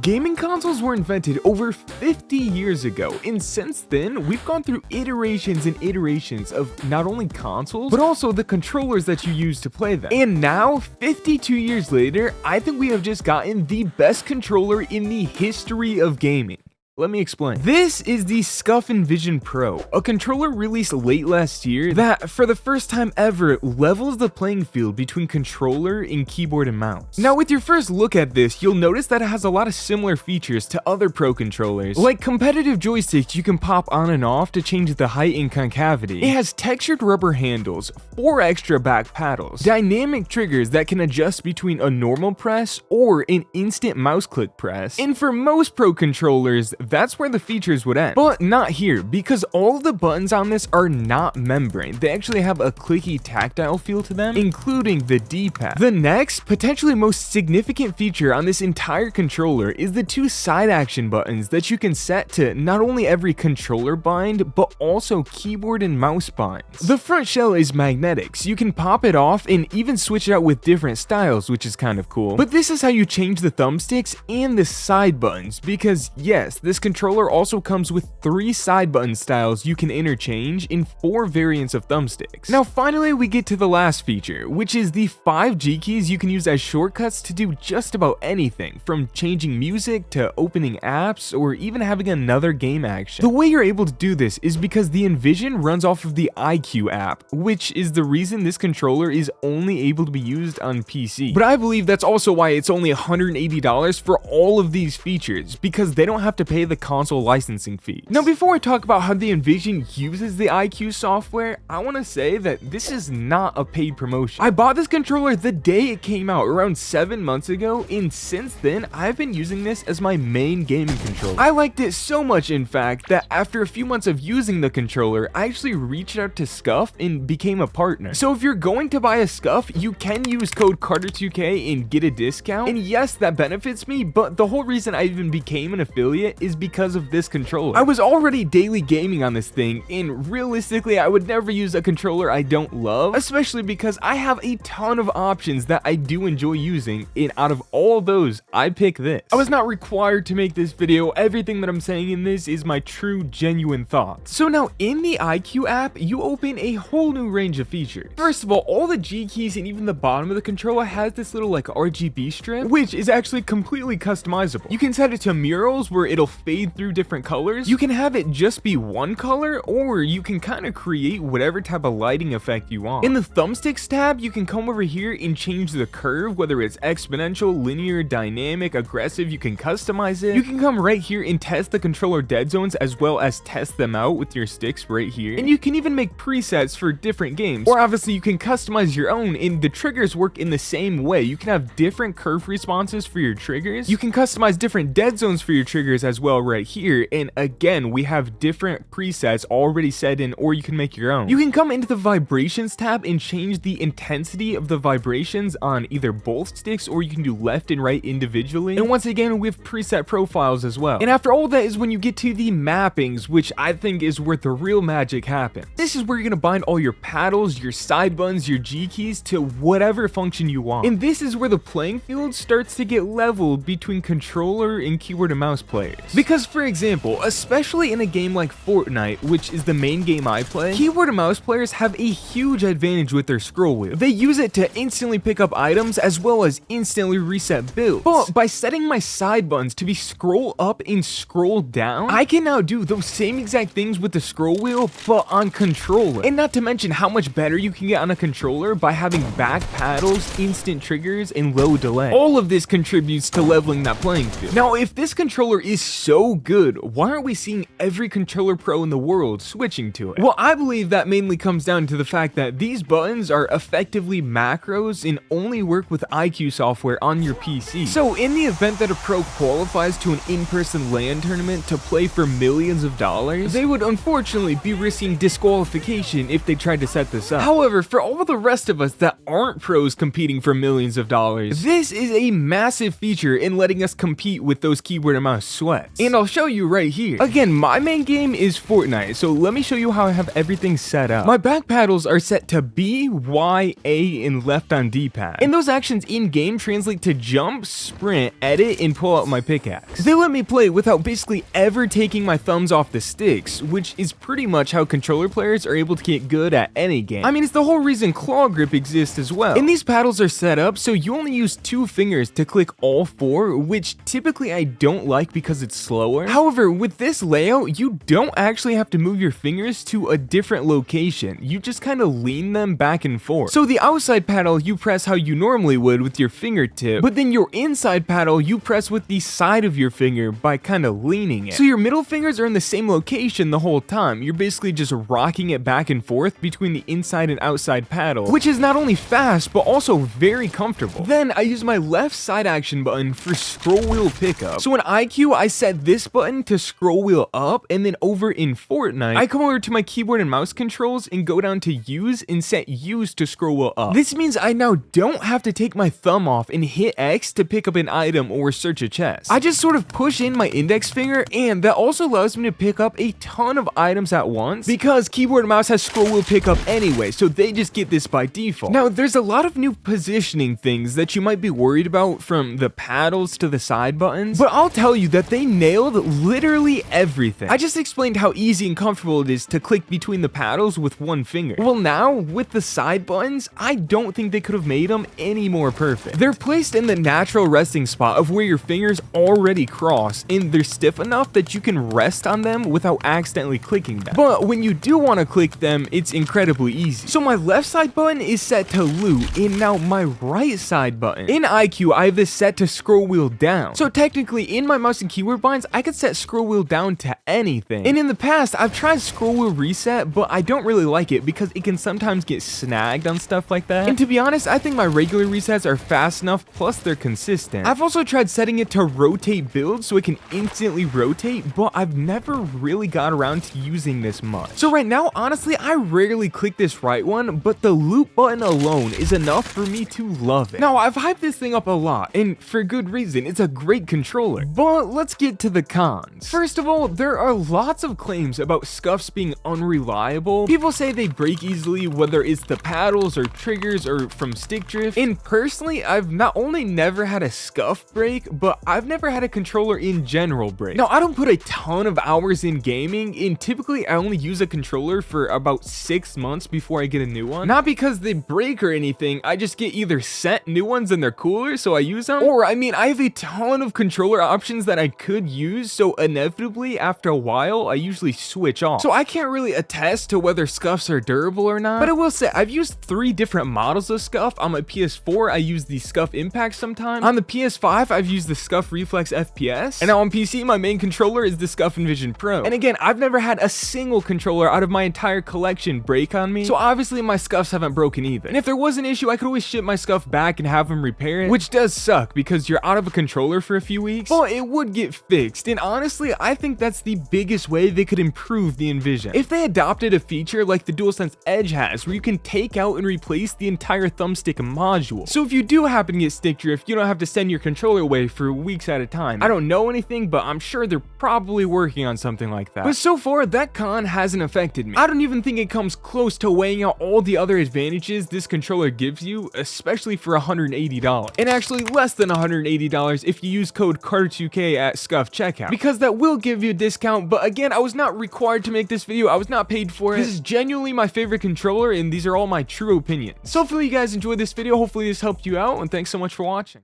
Gaming consoles were invented over 50 years ago, and since then, we've gone through iterations and iterations of not only consoles, but also the controllers that you use to play them. And now, 52 years later, I think we have just gotten the best controller in the history of gaming. Let me explain. This is the scuf Envision Pro, a controller released late last year that, for the first time ever, levels the playing field between controller and keyboard and mouse. Now, with your first look at this, you'll notice that it has a lot of similar features to other Pro controllers. Like competitive joysticks you can pop on and off to change the height and concavity. It has textured rubber handles, 4 extra back paddles, dynamic triggers that can adjust between a normal press or an instant mouse click press, and for most Pro controllers, that's where the features would end. But not here, because all of the buttons on this are not membrane. They actually have a clicky tactile feel to them, including the D-pad. The next, potentially most significant feature on this entire controller is the 2 side action buttons that you can set to not only every controller bind, but also keyboard and mouse binds. The front shell is magnetic, so you can pop it off and even switch it out with different styles, which is kind of cool. But this is how you change the thumbsticks and the side buttons, because yes, this controller also comes with 3 side button styles you can interchange in 4 variants of thumbsticks. Now finally we get to the last feature, which is the 5 G keys you can use as shortcuts to do just about anything, from changing music to opening apps or even having another game action. The way you're able to do this is because the Envision runs off of the iQ app, which is the reason this controller is only able to be used on PC. But I believe that's also why it's only $180 for all of these features, because they don't have to pay the console licensing fee. Now before I talk about how the Envision uses the iQ software, I want to say that this is not a paid promotion. I bought this controller the day it came out, around 7 months ago, and since then I've been using this as my main gaming controller. I liked it so much, in fact, that after a few months of using the controller, I actually reached out to Scuf and became a partner. So if you're going to buy a Scuf, you can use code Carter2K and get a discount, and yes, that benefits me, but the whole reason I even became an affiliate is because of this controller. I was already daily gaming on this thing, and realistically I would never use a controller I don't love, especially because I have a ton of options that I do enjoy using, and out of all those, I pick this. I was not required to make this video. Everything that I'm saying in this is my true, genuine thoughts. So now in the iQ app, you open a whole new range of features. First of all the G keys and even the bottom of the controller has this little like RGB strip, which is actually completely customizable. You can set it to murals where it'll fade through different colors. You can have it just be one color, or you can kind of create whatever type of lighting effect you want. In the thumbsticks tab, you can come over here and change the curve, whether it's exponential, linear, dynamic, aggressive. You can customize it. You can come right here and test the controller dead zones, as well as test them out with your sticks right here. And you can even make presets for different games, or obviously you can customize your own, and the triggers work in the same way. You can have different curve responses for your triggers. You can customize different dead zones for your triggers as well right here, and again, we have different presets already set in, or you can make your own. You can come into the vibrations tab and change the intensity of the vibrations on either both sticks, or you can do left and right individually. And once again, we have preset profiles as well. And after all that is when you get to the mappings, which I think is where the real magic happens. This is where you're gonna bind all your paddles, your side buttons, your G keys to whatever function you want. And this is where the playing field starts to get leveled between controller and keyboard and mouse players. Because for example, especially in a game like Fortnite, which is the main game I play, keyboard and mouse players have a huge advantage with their scroll wheel. They use it to instantly pick up items as well as instantly reset builds. But by setting my side buttons to be scroll up and scroll down, I can now do those same exact things with the scroll wheel, but on controller. And not to mention how much better you can get on a controller by having back paddles, instant triggers, and low delay. All of this contributes to leveling that playing field. Now, if this controller is so good, why aren't we seeing every controller pro in the world switching to it? Well, I believe that mainly comes down to the fact that these buttons are effectively macros and only work with iQ software on your PC. So in the event that a pro qualifies to an in-person LAN tournament to play for millions of dollars, they would unfortunately be risking disqualification if they tried to set this up. However, for all the rest of us that aren't pros competing for millions of dollars, this is a massive feature in letting us compete with those keyboard and mouse sweats. And I'll show you right here. Again, my main game is Fortnite, so let me show you how I have everything set up. My back paddles are set to B, Y, A, and left on D-pad. And those actions in-game translate to jump, sprint, edit, and pull out my pickaxe. They let me play without basically ever taking my thumbs off the sticks, which is pretty much how controller players are able to get good at any game. I mean, it's the whole reason claw grip exists as well. And these paddles are set up so you only use 2 fingers to click all 4, which typically I don't like because it's slower. However, with this layout, you don't actually have to move your fingers to a different location. You just kind of lean them back and forth. So the outside paddle you press how you normally would with your fingertip, but then your inside paddle you press with the side of your finger by kind of leaning it. So your middle fingers are in the same location the whole time. You're basically just rocking it back and forth between the inside and outside paddle, which is not only fast but also very comfortable. Then I use my left side action button for scroll wheel pickup. So in IQ, I set this button to scroll wheel up, and then over in Fortnite, I come over to my keyboard and mouse controls and go down to use and set use to scroll wheel up. This means I now don't have to take my thumb off and hit X to pick up an item or search a chest. I just sort of push in my index finger, and that also allows me to pick up a ton of items at once because keyboard and mouse has scroll wheel pickup anyway, so they just get this by default. Now, there's a lot of new positioning things that you might be worried about, from the paddles to the side buttons, but I'll tell you that they nailed literally everything. I just explained how easy and comfortable it is to click between the paddles with 1 finger. Well, now with the side buttons, I don't think they could have made them any more perfect. They're placed in the natural resting spot of where your fingers already cross, and they're stiff enough that you can rest on them without accidentally clicking them. But when you do want to click them, it's incredibly easy. So my left side button is set to loot, and now my right side button. In IQ, I have this set to scroll wheel down. So technically, in my mouse and keyboard binds, I could set scroll wheel down to anything. And in the past, I've tried scroll wheel reset, but I don't really like it because it can sometimes get snagged on stuff like that. And to be honest, I think my regular resets are fast enough, plus they're consistent. I've also tried setting it to rotate build so it can instantly rotate, but I've never really got around to using this much. So right now, honestly, I rarely click this right one, but the loop button alone is enough for me to love it. Now, I've hyped this thing up a lot, and for good reason. It's a great controller. But let's get to the cons. First of all, there are lots of claims about scufs being unreliable. People say they break easily, whether it's the paddles or triggers or from stick drift. And personally, I've not only never had a scuf break, but I've never had a controller in general break. Now, I don't put a ton of hours in gaming, and typically I only use a controller for about 6 months before I get a new one. Not because they break or anything, I just get either sent new ones and they're cooler, so I use them, or I mean, I have a ton of controller options that I could use, so inevitably after a while I usually switch off. So I can't really attest to whether scufs are durable or not, but I will say I've used 3 different models of scuf. On my PS4, I use the scuf impact sometimes. On the PS5, I've used the scuf reflex FPS, and now on PC, my main controller is the scuf envision Pro. And again, I've never had a single controller out of my entire collection break on me, so obviously my scufs haven't broken either. And if there was an issue, I could always ship my scuf back and have them repair it, which does suck because you're out of a controller for a few weeks, but it would get fixed. And honestly, I think that's the biggest way they could improve the Envision. If they adopted a feature like the DualSense Edge has, where you can take out and replace the entire thumbstick module. So if you do happen to get stick drift, you don't have to send your controller away for weeks at a time. I don't know anything, but I'm sure they're probably working on something like that. But so far, that con hasn't affected me. I don't even think it comes close to weighing out all the other advantages this controller gives you, especially for $180. And actually less than $180 if you use code CARTER2K at scuf checkout, because that will give you a discount. But again, I was not required to make this video. I was not paid for it. This is genuinely my favorite controller, and these are all my true opinions. So hopefully you guys enjoyed this video. Hopefully this helped you out, and thanks so much for watching.